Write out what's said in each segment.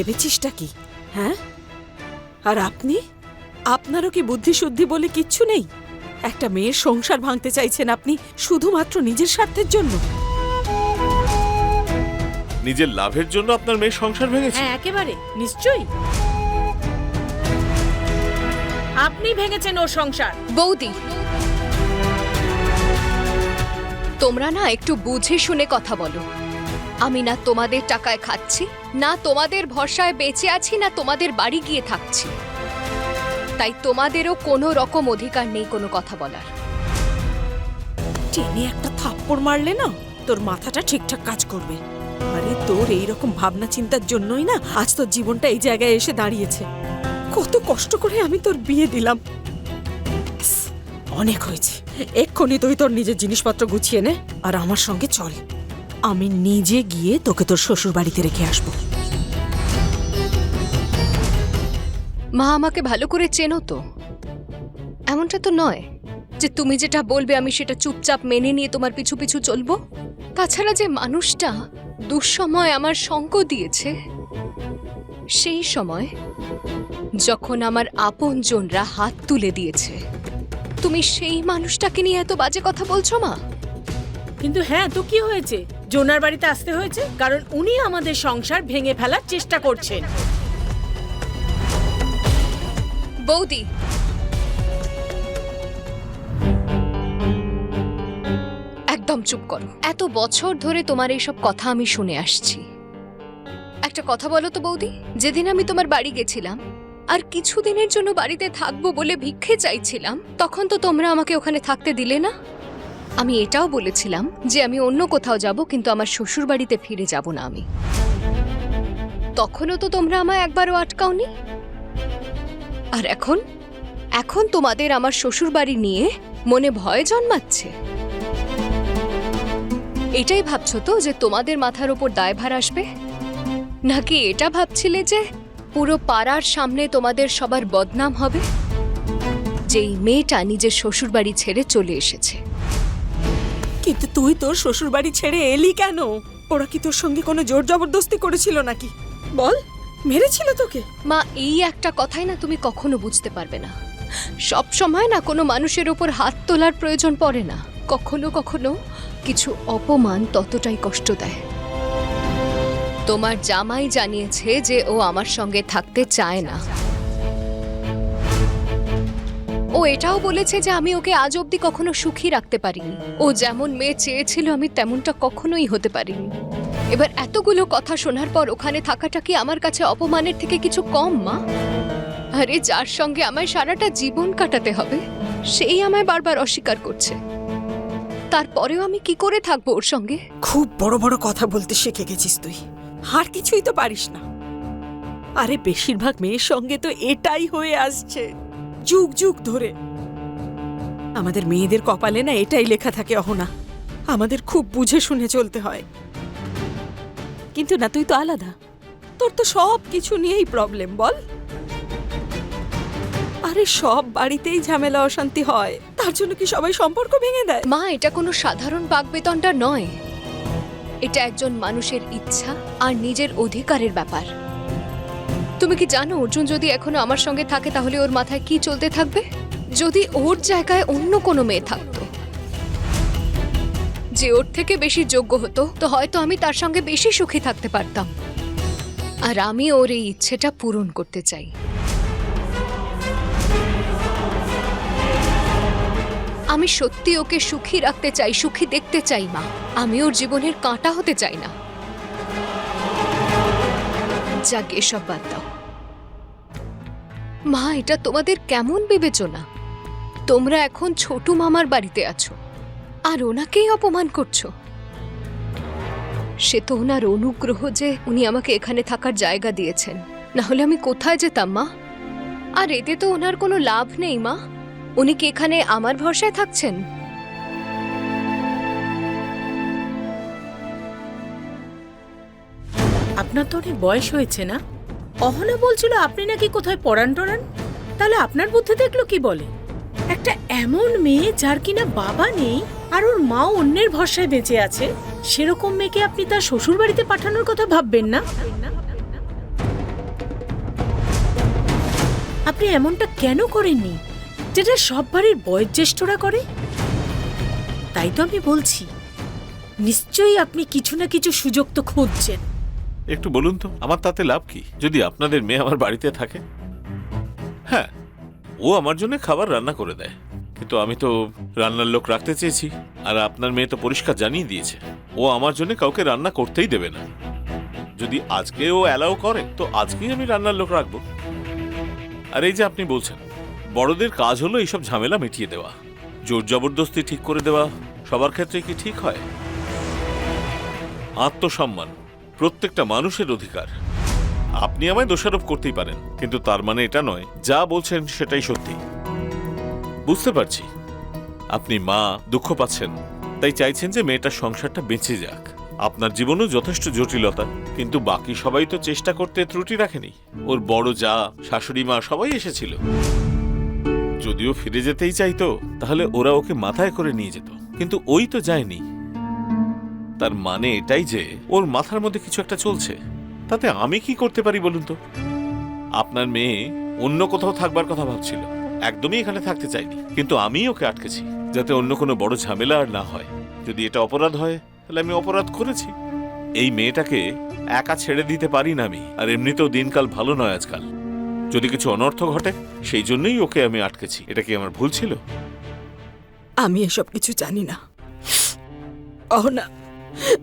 ভেবেছিসটা কি? হ্যাঁ, আর আপনি, আপনারও কি বুদ্ধি শুদ্ধি বলে কিচ্ছু নেই? একটা মেয়ের সংসার ভাঙতে চাইছেন আপনি শুধুমাত্র নিজের স্বার্থের জন্য। নিজের লাভের জন্য আপনার মেয়ের সংসার ভেঙেছে? হ্যাঁ, একেবারে নিশ্চয়ই আপনি ভেঙেছেন ওর সংসার। বৌদি, তোমরা না একটু বুঝে শুনে কথা বলো। আমি না তোমাদের টাকায় খাচ্ছি, না তোমাদের ভরসায় বেঁচে আছি, না তোমাদের বাড়ি গিয়ে থাকছি। তাই তোমাদেরও কোনো রকম অধিকার নেই কোনো কথা বলার। টেনে একটা থাপ্পড় মারলে না তোর মাথাটা ঠিকঠাক কাজ করবে। আরে তোর এইরকম ভাবনা চিন্তার জন্যই না আজ তোর জীবনটা এই জায়গায় এসে দাঁড়িয়েছে। কত কষ্ট করে আমি তোর বিয়ে দিলাম। অনেক হয়েছে, এক্ষুনি তুই তোর নিজের জিনিসপত্র গুছিয়ে নে আর আমার সঙ্গে চল। আমি নিজে গিয়ে তোকে তোর শ্বশুর বাড়িতে রেখে আসবো। মা, আমাকে ভালো করে চেনো তো? এমনটা তো নয় যে তুমি যেটা বলবে আমি সেটা চুপচাপ মেনে নিয়ে তোমার পিছু পিছু চলবো। তাছাড়া যে মানুষটা দুঃসময় আমার সঙ্গ দিয়েছে, সেই সময় যখন আমার আপনজনরা হাত তুলে দিয়েছে, তুমি সেই মানুষটাকে নিয়ে এত বাজে কথা বলছো মা? কিন্তু হ্যাঁ, তো কি হয়েছে? জোনার বাড়িতে আসতে হয়েছে কারণ উনি আমাদের সংসার ভেঙে ফেলার চেষ্টা করছেন। বৌদি, একদম চুপ করো। এত বছর ধরে তোমার এইসব কথা আমি শুনে আসছি। একটা কথা বলো তো বৌদি, যেদিন আমি তোমার বাড়ি গেছিলাম আর কিছুদিনের জন্য বাড়িতে থাকবো বলে ভিক্ষে চাইছিলাম, তখন তো তোমরা আমাকে ওখানে থাকতে দিলে না। আমি এটাও বলেছিলাম যে আমি অন্য কোথাও যাব, কিন্তু আমার শ্বশুর বাড়িতে ফিরে যাব না আমি। তখনও তো তোমরা আমায় একবারও আটকাওনি। আর এখন এখন তোমাদের আমার শ্বশুর বাড়ি নিয়ে মনে ভয় জন্মাচ্ছে। এটাই ভাবছো তো যে তোমাদের মাথার ওপর দায়ভার আসবে, নাকি এটা ভাবছিলে যে পুরো পাড়ার সামনে তোমাদের সবার বদনাম হবে যেই মেয়েটা নিজের শ্বশুর বাড়ি ছেড়ে চলে এসেছে? কিন্তু তুই তোর শ্বশুর বাড়ি ছেড়ে এলি কেন? ওরা কি তোর সঙ্গে কোনো জোর জবরদস্তি করেছিল নাকি? বল, মেরেছিল তোকে? মা, এই একটা কথাই না তুমি কখনো বুঝতে পারবে না। সব সময় না কোনো মানুষের ওপর হাত তোলার প্রয়োজন পড়ে না। কখনো কখনো কিছু অপমান ততটাই কষ্ট দেয়। তোমার জামাই জানিয়েছে যে ও আমার সঙ্গে থাকতে চায় না। ও এটাও বলেছে যে আমি ওকে আজ অবধি কখনো সুখী রাখতে পারিনি। ও যেমন মেয়ে চেয়েছিল আমি তেমনটা কখনোই হতে পারিনি। এবার এতগুলো কথা শোনার পর ওখানে থাকাটা কি আমার কাছে অপমানের থেকে কিছু কম মা? আরে যার সঙ্গে আমায় সারাটা জীবন কাটাতে হবে সেই আমায় বারবার অস্বীকার করছে, তারপরেও আমি কি করে থাকবো ওর সঙ্গে? খুব বড় বড় কথা বলতে শিখে গেছিস তুই, আর কিছুই তো পারিস না। আরে বেশিরভাগ মেয়ের সঙ্গে তো এটাই হয়ে আসছে যুগ যুগ ধরে। আমাদের মেয়েদের কপালে না এটাই লেখা থাকে অহনা, আমাদের খুব বুঝে শুনে চলতে হয়। কিন্তু না, তুই তো আলাদা, তোর তো সব কিছু নিয়েই প্রবলেম। বল, আরে সব বাড়িতেই ঝামেলা অশান্তি হয়, তার জন্য কি সবাই সম্পর্ক ভেঙে দেয়? মা, এটা কোনো সাধারণ বাকবেতনটা নয়। এটা একজন মানুষের ইচ্ছা আর নিজের অধিকারের ব্যাপার। তুমি কি জানো অর্জুন যদি এখনো আমার সঙ্গে থাকে তাহলে ওর মাথায় কি চলতে থাকবে? যদি ওর জায়গায় অন্য কোনো মেয়ে থাকতো যে ওর থেকে বেশি যোগ্য হতো, তো হয়তো আমি তার সঙ্গে বেশি সুখী থাকতে পারতাম। আর আমি ওর এই ইচ্ছেটা পূরণ করতে চাই। আমি সত্যি ওকে সুখী রাখতে চাই, সুখী দেখতে চাই মা। আমি ওর জীবনের কাঁটা হতে চাই না। যাক, এসব বাদ দাও মা। এটা তোমাদের কেমন বিবেচনা? তোমরা এখন ছোটু মামার বাড়িতে আছো আর ওনাকেই অপমান করছো। সে তো ওনার অনুগ্রহ যে উনি আমাকে এখানে থাকার জায়গা দিয়েছেন, না হলে আমি কোথায় যেতাম মা? আর এতে তো ওনার কোনো লাভ নেই মা। উনি কি এখানে আমার ভরসায় থাকছেন? আপনার তো অনেক বয়স হয়েছে না? অহনা বলছিল আপনি নাকি কোথায় পড়ান টড়ান। তাহলে আপনার বুদ্ধি দেখলো কি বলে? একটা এমন মেয়ে যার কিনা বাবা নেই আর ওর মা অন্যের ভরসায় বেঁচে আছে, সেরকম মেয়েকে আপনি তার শ্বশুর বাড়িতে পাঠানোর কথা ভাববেন না? আপনি এমনটা কেন করেননি যেটা সব বাড়ির বয়োজ্যেষ্ঠরা করে? তাই তো আমি বলছি, নিশ্চয়ই আপনি কিছু না কিছু সুযোগ তো খুঁজছেন। একটু বলুন তো, আমার তাতে লাভ কি যদি আপনাদের মেয়ে আমার বাড়িতে থাকে? হ্যাঁ, ও আমার জন্য খাবার রান্না করে দেয়, কিন্তু আমি তো রান্নার লোক রাখতে চেয়েছি, আর আপনার মেয়ে তো পরিষ্কার জানিয়ে দিয়েছে ও আমার জন্য কাউকে রান্না করতেই দেবে না। যদি আজকে ও অ্যালাউ করে তো আজকেই আমি রান্নার লোক রাখবো। আর এই যে আপনি বলছেন, বড়দের কাজ হলো এইসব ঝামেলা মিটিয়ে দেওয়া, জোর জবরদস্তি ঠিক করে দেওয়া সবার ক্ষেত্রে কি ঠিক হয়? আত্মসম্মান প্রত্যেকটা মানুষের অধিকার। আপনি আমায় দোষারোপ করতেই পারেন, কিন্তু তার মানে এটা নয় যা বলছেন সেটাই সত্যি। বুঝতে পারছি আপনি মা, দুঃখ পাচ্ছেন, তাই চাইছেন যে মেয়েটার সংসারটা বেঁচে যাক। আপনার জীবনেও যথেষ্ট জটিলতা, কিন্তু বাকি সবাই তো চেষ্টা করতে ত্রুটি রাখেনি। ওর বড় যা, শাশুড়ি মা সবাই এসেছিল। যদিও ফিরে যেতেই চাইতো তাহলে ওরা ওকে মাথায় করে নিয়ে যেত, কিন্তু ওই তো যায়নি। তার মানে এটাই যে ওর মাথার মধ্যে কিছু একটা চলছে। তাতে আমি কি করতে পারি বলুন তো? আপনার মেয়ে অন্য কোথাও থাকবার কথা ভাবছিল, একদমই এখানে থাকতে চাইনি, কিন্তু আমি ওকে আটকেছি যাতে অন্য কোনো বড় ঝামেলা আর না হয়। যদি এটা অপরাধ হয় তাহলে আমি অপরাধ করেছি। এই মেয়েটাকে একা ছেড়ে দিতে পারি না আমি, আর এমনিতেও দিনকাল ভালো নয় আজকাল। যদি কিছু অনর্থ ঘটে সেই জন্যই ওকে আমি আটকেছি। এটা কি আমার ভুল ছিল? আমি এসব কিছু জানি না। অহনা,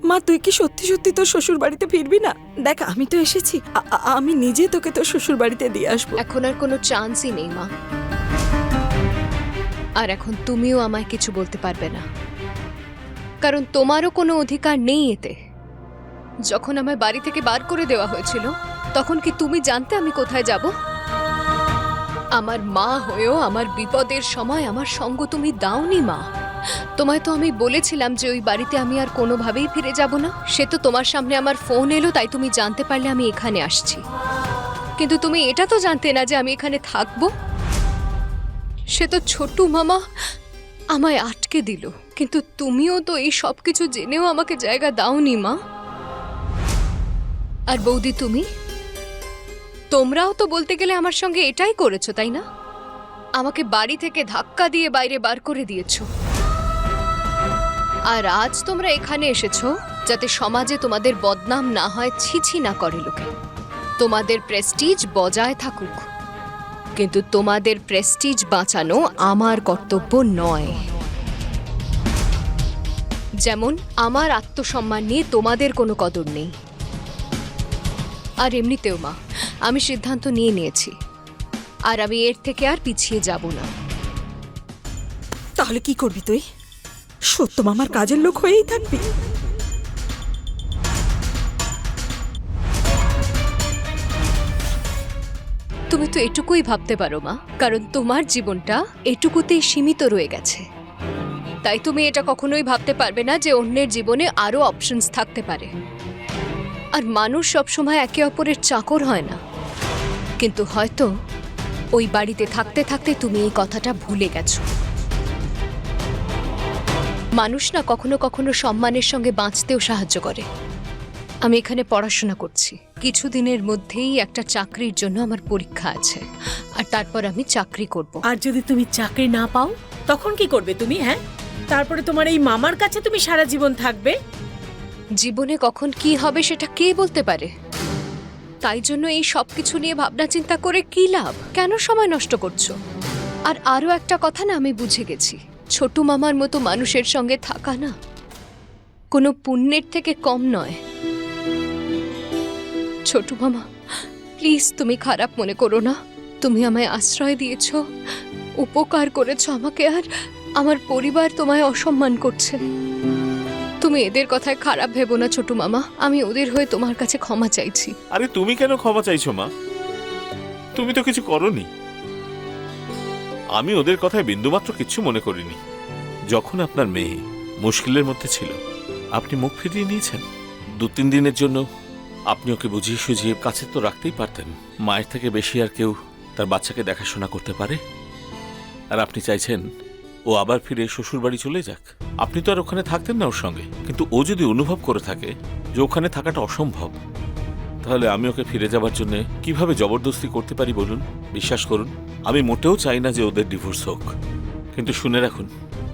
মা তুই কি সত্যি সত্যি তোর শ্বশুর বাড়িতে ফিরবি না? দেখ আমি তো এসেছি, আমি নিজে তোকে তোর শ্বশুর বাড়িতে দিয়ে আসবো। এখন আর কোনো চান্সই নেই মা, আর এখন তুমিও আমায় কিছু বলতে পারবে না, কারণ তোমারও কোনো অধিকার নেই এতে। যখন আমায় বাড়ি থেকে বার করে দেওয়া হয়েছিল তখন কি তুমি জানতে আমি কোথায় যাব? আমার মা হয়েও আমার বিপদের সময় আমার সঙ্গ তুমি দাওনি মা। তোমায় তো আমি বলেছিলাম যে ওই বাড়িতে আমি আর কোনোভাবেই ফিরে যাব না। সে তো তোমার সামনে আমার ফোন এলো, তাই তুমি জানতে পারলে আমি এখানে আসছি। কিন্তু তুমি এটা তো জানতে না যে আমি এখানে থাকবো। সে তো ছোটু মামা আমায় আটকে দিল, কিন্তু তুমিও তো এই সব কিছু জেনেও আমাকে জায়গা দাওনি মা। আর বৌদি তোমরাও তো বলতে গেলে আমার সঙ্গে এটাই করেছো, তাই না? আমাকে বাড়ি থেকে ধাক্কা দিয়ে বাইরে বার করে দিয়েছো। আর আজ তোমরা এখানে এসেছো যাতে সমাজে তোমাদের বদনাম না হয়, ছিছি না করে লোকে, তোমাদের প্রেস্টিজ বজায় থাকুক। কিন্তু তোমাদের প্রেস্টিজ বাঁচানো আমার কর্তব্য নয়। যেমন আমার আত্মসম্মান নিয়ে তোমাদের কোনো কদর নেই। আর এমনিতেও মা, আমি সিদ্ধান্ত নিয়ে নিয়েছি, আর আমি এর থেকে আর পিছিয়ে যাব না। তাহলে কি করবি তুই? সত্য মামার কাজের লোক হয়েই থাকবি? তুমি তো এটুকুই ভাবতে পারো মা, কারণ তোমার জীবনটা এটুকুতেই সীমিত রয়ে গেছে। তাই তুমি এটা কখনোই ভাবতে পারবে না যে অন্যের জীবনে আরো অপশনস থাকতে পারে। আর মানুষ সবসময় একে অপরের চাকর হয় না। কিন্তু হয়তো ওই বাড়িতে থাকতে থাকতে তুমি এই কথাটা ভুলে গেছো। মানুষ না কখনো কখনো সম্মানের সঙ্গে বাঁচতেও সাহায্য করে। আমি এখানে পড়াশোনা করছি, কিছুদিনের মধ্যেই একটা চাকরির জন্য আমার পরীক্ষা আছে, আর তারপর আমি চাকরি করব। আর যদি তুমি চাকরি না পাও তখন কি করবে তুমি? হ্যাঁ, তারপরে তোমার এই মামার কাছে তুমি সারা জীবন থাকবে? জীবনে কখন কি হবে সেটা কে বলতে পারে? তাই জন্য এই সব কিছু নিয়ে ভাবনা চিন্তা করে কি লাভ? কেন সময় নষ্ট করছো? আর আরো একটা কথা না, আমি বুঝে গেছি, ছোটু মামার মতো মানুষের সঙ্গে থাকা না কোনো পুণ্যের থেকে কম নয়। ছোটু মামা, প্লিজ তুমি খারাপ মনে করো না। তুমি আমায় আশ্রয় দিয়েছো, উপকার করেছো আমাকে, আর আমার পরিবার তোমায় অসম্মান করছে। তুমি এদের কথায় খারাপ ভেবো না ছোটু মামা, আমি ওদের হয়ে তোমার কাছে ক্ষমা চাইছি। আরে তুমি কেন ক্ষমা চাইছো মা? তুমি তো কিছু করনি। আমি ওদের কথায় বিন্দুমাত্র কিচ্ছু মনে করিনি। যখন আপনার মেয়ে মুশকিলের মধ্যে ছিল আপনি মুখ ফিরিয়ে নিয়েছেন। 2-3 দিনের জন্য আপনি ওকে বুঝিয়ে সুঝিয়ে কাছে তো রাখতেই পারতেন। মায়ের থেকে বেশি আর কেউ তার বাচ্চাকে দেখাশোনা করতে পারে? আর আপনি চাইছেন ও আবার ফিরে শ্বশুর বাড়ি চলে যাক? আপনি তো আর ওখানে থাকতেন না ওর সঙ্গে। কিন্তু ও যদি অনুভব করে থাকে যে ওখানে থাকাটা অসম্ভব, তাহলে আমি ওকে ফিরে যাবার জন্য কিভাবে জবরদস্তি করতে পারি বলুন? বিশ্বাস করুন, আমি মোটেও চাই না যে ওদের ডিভোর্স হোক, কিন্তু শুনে রাখুন,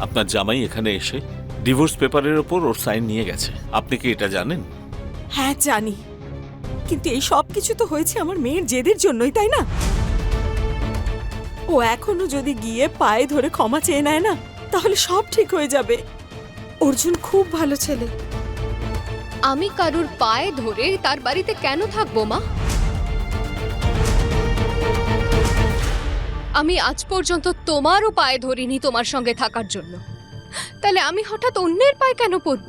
আপনার জামাই এখানে এসে ডিভোর্স পেপারের ওপর ওর সাইন নিয়ে গেছে। আপনি কি এটা জানেন? হ্যাঁ জানি, কিন্তু এই সব কিছু তো হয়েছে আমার মেয়ের জেদের জন্যই, তাই না? ও এখনো যদি গিয়ে পায়ে ধরে ক্ষমা চেয়ে নেয় না, তাহলে সব ঠিক হয়ে যাবে। অর্জুন খুব ভালো ছেলে। আমি কারুর পায়ে ধরে তার বাড়িতে কেন থাকবো মা? আমি আজ পর্যন্ত তোমারও পায়ে ধরিনি তোমার সঙ্গে থাকার জন্য, তাহলে আমি হঠাৎ অন্যের পায়ে কেন পড়ব?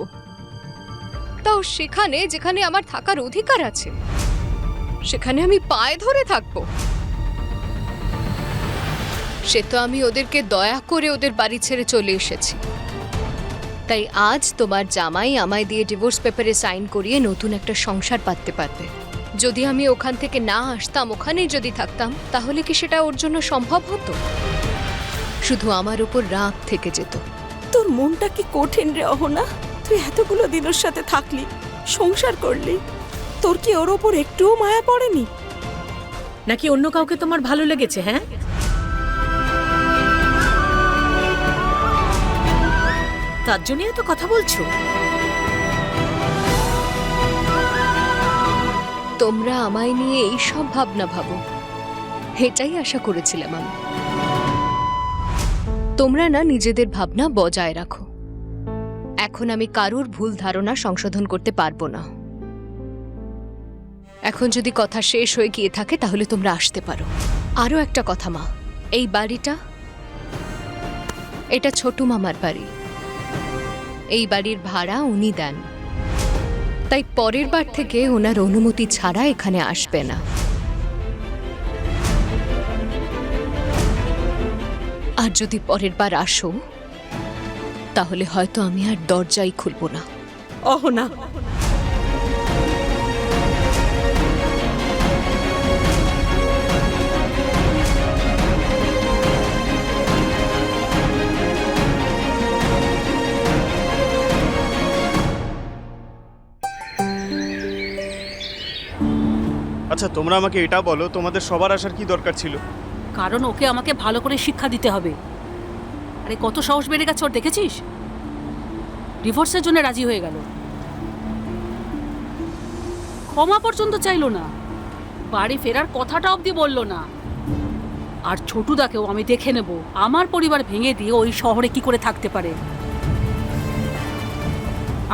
তাও সেখানে যেখানে আমার থাকার অধিকার আছে, সেখানে আমি পায়ে ধরে থাকবো? সে তো আমি ওদেরকে দয়া করে ওদের বাড়ি ছেড়ে চলে এসেছি। তাই আজ তোমার জামাই আমায় দিয়ে ডিভোর্স পেপারে সাইন করিয়ে নতুন একটা সংসার পাততে পারবে। যদি আমি ওখান থেকে না আসতাম, ওখানেই যদি থাকতাম, তাহলে কি সেটা ওর জন্য সম্ভব হতো? শুধু আমার উপর রাগ থেকে যেত। তোর মনটা কি কঠিন রে অহনা? তুই এতগুলো দিন ওর সাথে থাকলি, সংসার করলি, তোর কি ওর ওপর একটুও মায়া পড়েনি? নাকি অন্য কাউকে তোমার ভালো লেগেছে? হ্যাঁ, তার জন্য এত কথা বলছো? তোমরা আমায় নিয়ে এই সব ভাবনা ভাবো, এটাই আশা করেছিলাম আমি। তোমরা না নিজেদের ভাবনা বজায় রাখো। এখন আমি কারুর ভুল ধারণা সংশোধন করতে পারবো না। এখন যদি কথা শেষ হয়ে গিয়ে থাকে তাহলে তোমরা আসতে পারো। আরও একটা কথা মা, এই বাড়িটা, এটা ছোট মামার বাড়ি। এই বাড়ির ভাড়া উনি দেন, তাই পরের বার থেকে ওনার অনুমতি ছাড়া এখানে আসবে না। আর যদি পরের বার আসো, তাহলে হয়তো আমি আর দরজাই খুলব না। অহনা, আচ্ছা, তোমরা আমাকে এটা বলো, তোমাদের সবার আসার কি দরকার ছিল? কারণ ওকে আমাকে ভালো করে শিক্ষা দিতে হবে। আরে কত সাহস বেড়ে গেছে ওর, দেখেছিস? ডিভোর্সের জন্য রাজি হয়ে গেল, ক্ষমা পর্যন্ত চাইলো না, বাড়ি ফেরার কথাটা অবধি বললো না। আর ছোটুদাকেও আমি দেখে নেব আমার পরিবার ভেঙে দিয়ে ওই শহরে কি করে থাকতে পারে।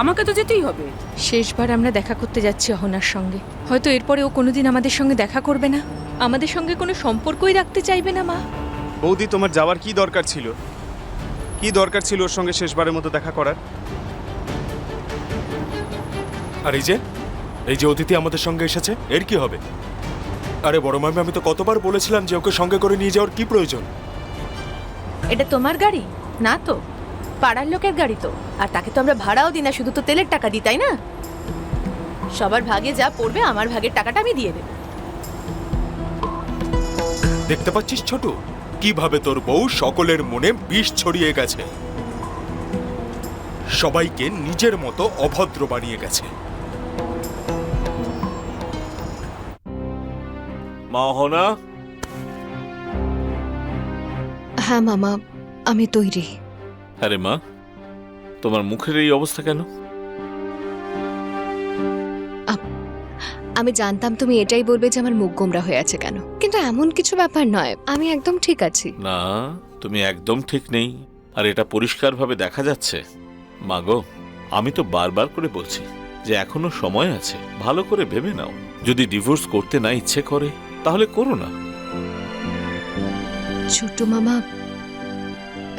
আমাকে তো যেতেই হবে। শেষবার আমরা দেখা করতে যাচ্ছি অহনার সঙ্গে। হয়তো এরপরে ও কোনোদিন আমাদের সঙ্গে দেখা করবে না, আমাদের সঙ্গে কোনো সম্পর্কই রাখতে চাইবে না। মা, বৌদি, তোমার যাওয়ার কি দরকার ছিল? কি দরকার ছিল ওর সঙ্গে শেষবারের মতো দেখা করার? আর এই যে অতিথি আমাদের সঙ্গে এসেছে, এর কি হবে? আরে বড় মামি, আমি তো কতবার বলেছিলাম যে ওকে সঙ্গে করে নিয়ে যাওয়ার কি প্রয়োজন? এটা তোমার গাড়ি না তো, পাড়ার লোকের গাড়ি তো। আর তাকে তো আমরা ভাড়াও দিই না, শুধু তো তেলের টাকা দিই, তাই না? সবার ভাগে যা পড়বে, আমার ভাগের টাকাটা আমি দিয়ে দেব। দেখতে পাচ্ছিস ছোট, কিভাবে তোর বউ সকলের মনে বিষ ছড়িয়ে গেছে, সবাইকে নিজের মতো অভদ্র বানিয়ে গেছে। মা অহনা, হ্যাঁ মামা, আমি তৈরি। আরে মা, তোমার মুখের এই অবস্থা কেন? আমি জানতাম তুমি এটাই বলবে যে আমার মুখ গোমরা হয়ে আছে কেন, কিন্তু এমন কিছু ব্যাপার নয়, আমি একদম ঠিক আছি। না, তুমি একদম ঠিক নেই, আর এটা পরিষ্কারভাবে দেখা যাচ্ছে। মা গো, আমি তো বারবার করে বলছি যে এখনো সময় আছে, ভালো করে ভেবে নাও। যদি ডিভোর্স করতে না ইচ্ছে করে তাহলে করো না। ছোট মামা,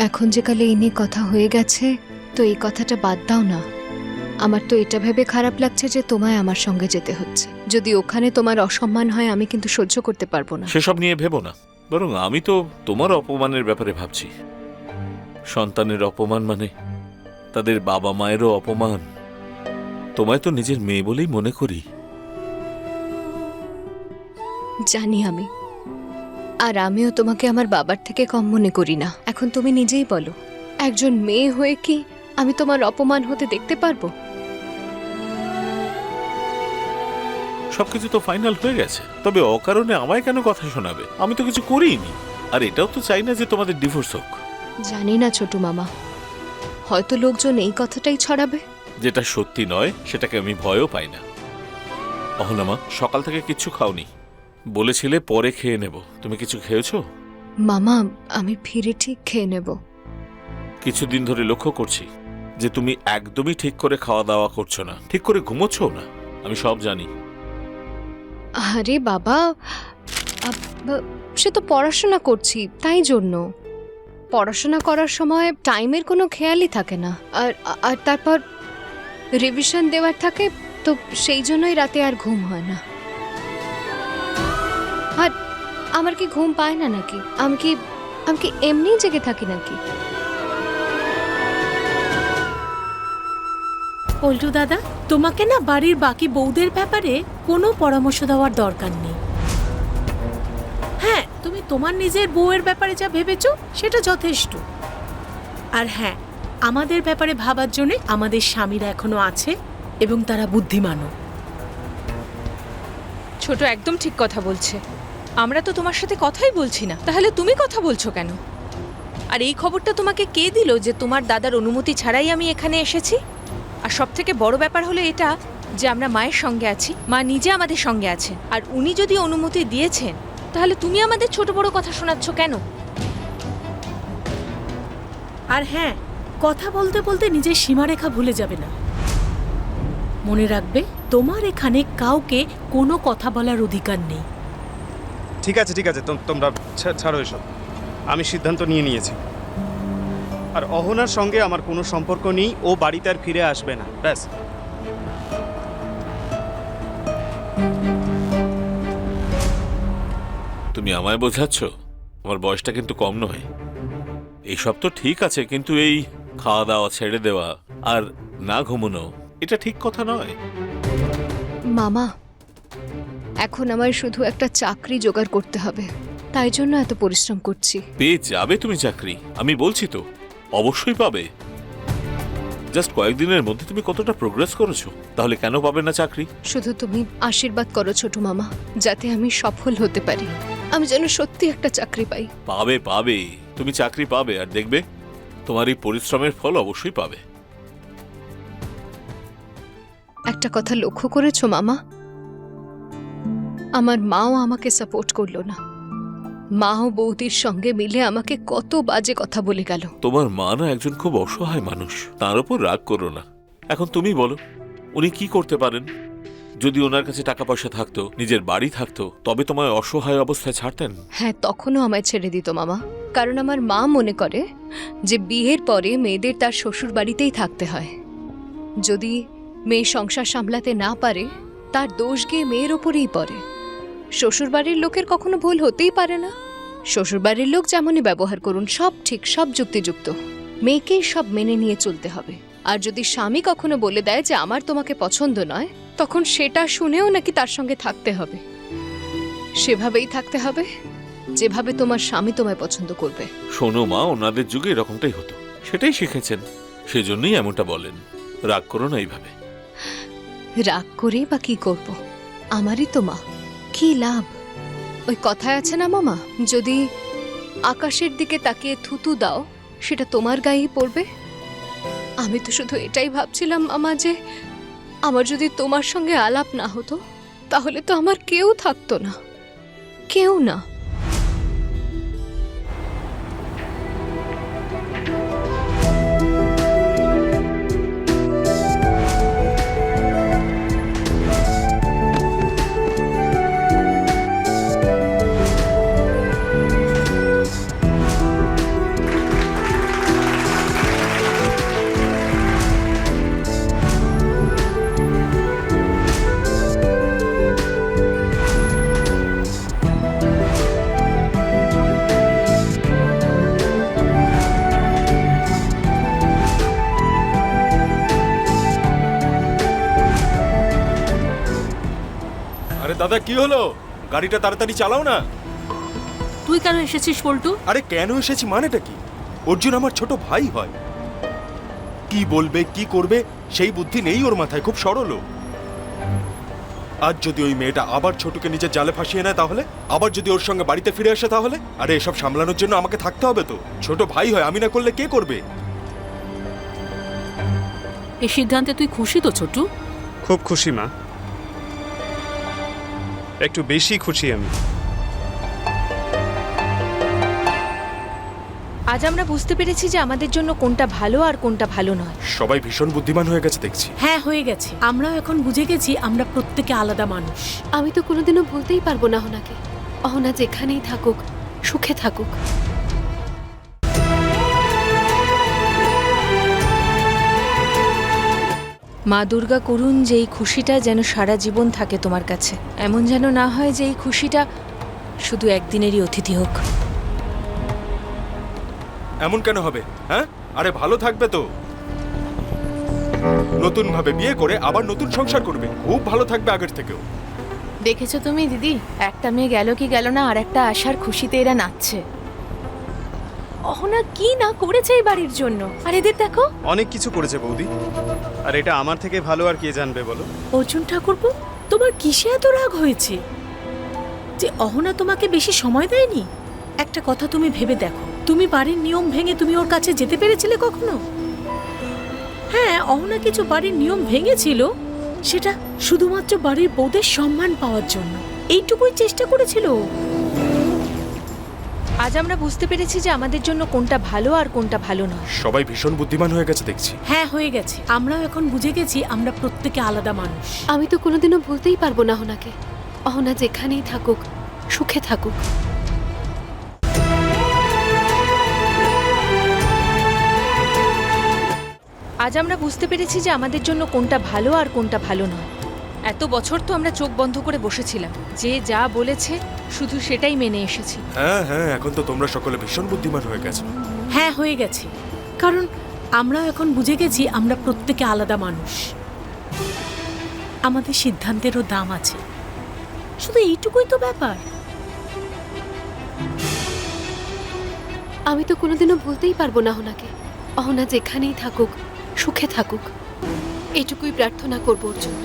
এখন যে কালে এই নিয়ে কথা হয়ে গেছে, তো এই কথাটা বাদ দাও না। আমার তো এটা ভেবে খারাপ লাগছে যে তোমায় আমার সঙ্গে যেতে হচ্ছে। যদি ওখানে তোমার অসম্মান হয়, আমি কিন্তু সহ্য করতে পারবো না। সেসব নিয়ে ভেবো না, বরং আমি তো তোমার অপমানের ব্যাপারে ভাবছি। সন্তানের অপমান মানে তাদের বাবা মায়েরও অপমান। তোমায় তো নিজের মেয়ে বলেই মনে করি। জানি আমি, আর আমিও তোমাকে আমার বাবার থেকে কম মনে করি না। এখন তুমি নিজেই বলো, একজন মেয়ে হয়ে কি আমি তোমার অপমান হতে দেখতে পারবো? সবকিছু তো ফাইনাল হয়ে গেছে, তবে অকারণে আমায় কেন কথা শোনাবে? আমি তো কিছু করিনি, আর এটাও তো চাই না যে তোমাদের ডিভোর্স হোক। জানি না ছোট মামা, হয়তো লোকজন এই কথাটাই ছড়াবে। যেটা সত্যি নয় সেটাকে আমি ভয়ও পাই না। অহনামা, সকাল থেকে কিচ্ছু খাওনি, বলেছিলে পরে খেয়ে নেব। তুমি কিছু খেয়েছো? মামা, আমি ফিরে ঠিক খেয়ে নেব। কিছুদিন ধরে লক্ষ্য করছি যে তুমি একদমই ঠিক করে খাওয়া দাওয়া করছো না, ঠিক করে ঘুমোচ্ছও না। আমি সব জানি। আরে বাবা, সে তো পড়াশোনা করছি, তাই জন্য। পড়াশোনা করার সময় টাইমের কোনো খেয়ালই থাকে না, আর তারপর রিভিশন দেওয়ার থাকে, তো সেই জন্যই রাতে আর ঘুম হয় না। আর আমার কি ঘুম পায় না নাকি? আমি কি এমনিই জেগে থাকি নাকি? পল্টু দাদা, তোমাকে না বাড়ির বাকি বউদের ব্যাপারে কোনো পরামর্শ দেওয়ার দরকার নেই। হ্যাঁ, তুমি তোমার নিজের বউয়ের ব্যাপারে যা ভেবেছো সেটা যথেষ্ট। আর হ্যাঁ, আমাদের ব্যাপারে ভাবার জন্য আমাদের স্বামীরা এখনো আছে এবং তারা বুদ্ধিমানও। ছোট একদম ঠিক কথা বলছে। আমরা তো তোমার সাথে কথাই বলছি না, তাহলে তুমি কথা বলছো কেন? আর এই খবরটা তোমাকে কে দিল যে তোমার দাদার অনুমতি ছাড়াই আমি এখানে এসেছি? আর সব থেকে বড় ব্যাপার হলো এটা যে আমরা মায়ের সঙ্গে আছি, মা নিজে আমাদের সঙ্গে আছে, আর উনি যদি অনুমতি দিয়েছেন তাহলে তুমি আমাদের ছোট বড় কথা শোনাচ্ছ কেন? আর হ্যাঁ, কথা বলতে বলতে নিজের সীমারেখা ভুলে যাবে না। মনে রাখবে, তোমার এখানে কাউকে কোনো কথা বলার অধিকার নেই। ঠিক আছে ঠিক আছে, তোমরা ছাড়ো এসব। আমি সিদ্ধান্ত নিয়ে নিয়েছি, আর অহনার সঙ্গে আমার কোনো সম্পর্ক নেই। ও বাড়িতে আর ফিরে আসবে না, ব্যাস। তুমি আমায় বোঝাচ্ছ? আমার বয়সটা কিন্তু কম নয়। এইসব তো ঠিক আছে, কিন্তু এই খাওয়া দাওয়া ছেড়ে দেওয়া আর না ঘুমোনো, এটা ঠিক কথা নয়। মামা, এখন আমার শুধু একটা চাকরি জোগাড় করতে হবে, তাই জন্য এত পরিশ্রম করছি। পেয়ে যাবে তুমি চাকরি, আমি বলছি তো, অবশ্যই পাবে। জাস্ট কয়েকদিনের মধ্যে তুমি কতটা প্রোগ্রেস করেছো, তাহলে কেন পাবে না চাকরি? শুধু তুমি আশীর্বাদ করো ছোট মামা, যাতে আমি সফল হতে পারি। আমি যেন সত্যি একটা চাকরি পাই। পাবে পাবে, তুমি চাকরি পাবে, আর দেখবে তোমার এই পরিশ্রমের ফল অবশ্যই পাবে। একটা কথা লক্ষ্য করেছো মামা? আমার মাও আমাকে সাপোর্ট করলো না। মা ও বৌদির সঙ্গে মিলে আমাকে কত বাজে কথা বলে গেল। তোমার মা না একজন খুব অসহায় মানুষ, তার উপর রাগ করো না। এখন তুমি বলো, উনি কি করতে পারেন? যদি ওনার কাছে টাকা পয়সা থাকতো, নিজের বাড়ি থাকতো, তবে তোমায় অসহায় অবস্থায় ছাড়তেন? হ্যাঁ, তখনও আমায় ছেড়ে দিত মামা, কারণ আমার মা মনে করে যে বিয়ের পরে মেয়েদের তার শ্বশুর বাড়িতেই থাকতে হয়। যদি মেয়ে সংসার সামলাতে না পারে, তার দোষ গিয়ে মেয়ের ওপরেই পড়ে। শ্বশুরবাড়ির লোকের কখনো ভুল হতেই পারে না। শ্বশুরবাড়ির লোক যেমনই ব্যবহার করুন, সব ঠিক, সব যুক্তিযুক্ত। মেয়েকেই সব মেনে নিয়ে চলতে হবে। আর যদি স্বামী কখনো বলে দেয় যে আমার তোমাকে পছন্দ নয়, তখন সেটা শুনেও নাকি তার সঙ্গে থাকতে হবে। সেভাবেই থাকতে হবে যেভাবে তোমার স্বামী তোমায় পছন্দ করবে। শোনো মা, ওনাদের যুগে এরকমটাই হতো, সেটাই শিখেছেন, সেজন্যই এমনটা বলেন। রাগ করো না এইভাবে। রাগ করে বা কি করব? আমারই তো মা, কি লাভ? ওই কথায় আছে না মামা, যদি আকাশের দিকে তাকিয়ে থুতু দাও, সেটা তোমার গায়েই পড়বে। আমি তো শুধু এটাই ভাবছিলাম মামা, যে আমার যদি তোমার সঙ্গে আলাপ না হতো, তাহলে তো আমার কেউ থাকতো না, কেউ না। আরে দাদা, কি হলো? গাড়িটা তাড়াতাড়ি চালাও না। তুই কেন এসেছিস পল্টু? আরে কেন এসেছি মানেটা কি? অর্জুন আমার ছোট ভাই হয়। কি বলবে কি করবে সেই বুদ্ধি নেই ওর মাথায়, খুব সরল ও। আজ যদি ওই মেয়েটা আবার ছোটুকে নিজের জালে ফাঁসিয়ে নেয় তাহলে, আবার যদি ওর সঙ্গে বাড়িতে ফিরে আসে তাহলে, আরে এসব সামলানোর জন্য আমাকে থাকতে হবে তো। ছোট ভাই হয়, আমি না করলে কে করবে? এই সিদ্ধান্তে তুই খুশি তো ছোটু? খুব খুশি মা, একটু বেশি খুশি আমি। আজ আমরা বুঝতে পেরেছি যে আমাদের জন্য কোনটা ভালো আর কোনটা ভালো নয়। সবাই ভীষণ বুদ্ধিমান হয়ে গেছে দেখছি। হ্যাঁ, হয়ে গেছে। আমরাও এখন বুঝে গেছি আমরা প্রত্যেকে আলাদা মানুষ। আমি তো কোনোদিনও বলতেই পারবো না অহনাকে, অহনা যেখানেই থাকুক সুখে থাকুক। মা দুর্গা করুন যে এই খুশিটা যেন সারা জীবন থাকে তোমার কাছে। এমন যেন না হয় যে এই খুশিটা শুধু একদিনেরই অতিথি হোক। এমন কেন হবে? হ্যাঁ, আরে ভালো থাকবে তো। নতুন ভাবে বিয়ে করে আবার নতুন সংসার করবে, খুব ভালো থাকবে আগের থেকেও। দেখেছো তুমি দিদি, একটা মেয়ে গেল কি গেল না, আর একটা আশার খুশিতে এরা নাচছে। অহনা কি না করেছে এই বাড়ির জন্য, আর এদের দেখো। অনেক কিছু করেছে বৌদি, আর এটা আমার থেকে ভালো আর কে জানবে বলো। অর্জুন ঠাকুরপো, তোমার কিসে এত রাগ হয়েছে যে অহনা তোমাকে বেশি সময় দেয়নি? একটা কথা তুমি ভেবে দেখো, তুমি বাড়ির নিয়ম ভেঙে তুমি ওর কাছে যেতে পেরেছিলে কখনো? হ্যাঁ, অহনা কিছু বাড়ির নিয়ম ভেঙেছিল, সেটা শুধুমাত্র বাড়ির বউদের সম্মান পাওয়ার জন্য। এইটুকুই চেষ্টা করেছিল ও। আজ আমরা বুঝতে পেরেছি যে আমাদের জন্য কোনটা ভালো আর কোনটা ভালো নয়। সবাই ভীষণ বুদ্ধিমান হয়ে গেছে দেখছি। হ্যাঁ, হয়ে গেছে। আমরাও এখন বুঝে গেছি আমরা প্রত্যেকে আলাদা মানুষ। আমি তো কোনোদিনও বলতেই পারবো না অহনাকে, অহনা যেখানেই থাকুক সুখে থাকুক। আজ আমরা বুঝতে পেরেছি যে আমাদের জন্য কোনটা ভালো আর কোনটা ভালো নয়। এত বছর তো আমরা চোখ বন্ধ করে বসেছিলাম, যে যা বলেছে শুধু সেটাই মেনে এসেছি। হ্যাঁ হ্যাঁ, এখন তো তোমরা সকলে ভীষণ বুদ্ধিমান হয়ে গেছো। হ্যাঁ, হয়ে গেছে। কারণ আমরাও এখন বুঝে গেছি আমরা প্রত্যেকে আলাদা মানুষ। আমাদের সিদ্ধান্তেরও দাম আছে, শুধু এইটুকুই তো ব্যাপার। আমি তো কোনোদিনও বলতেই পারবো না অহনাকে, অহনা যেখানেই থাকুক সুখে থাকুক। এটুকুই প্রার্থনা করবো ওর জন্য।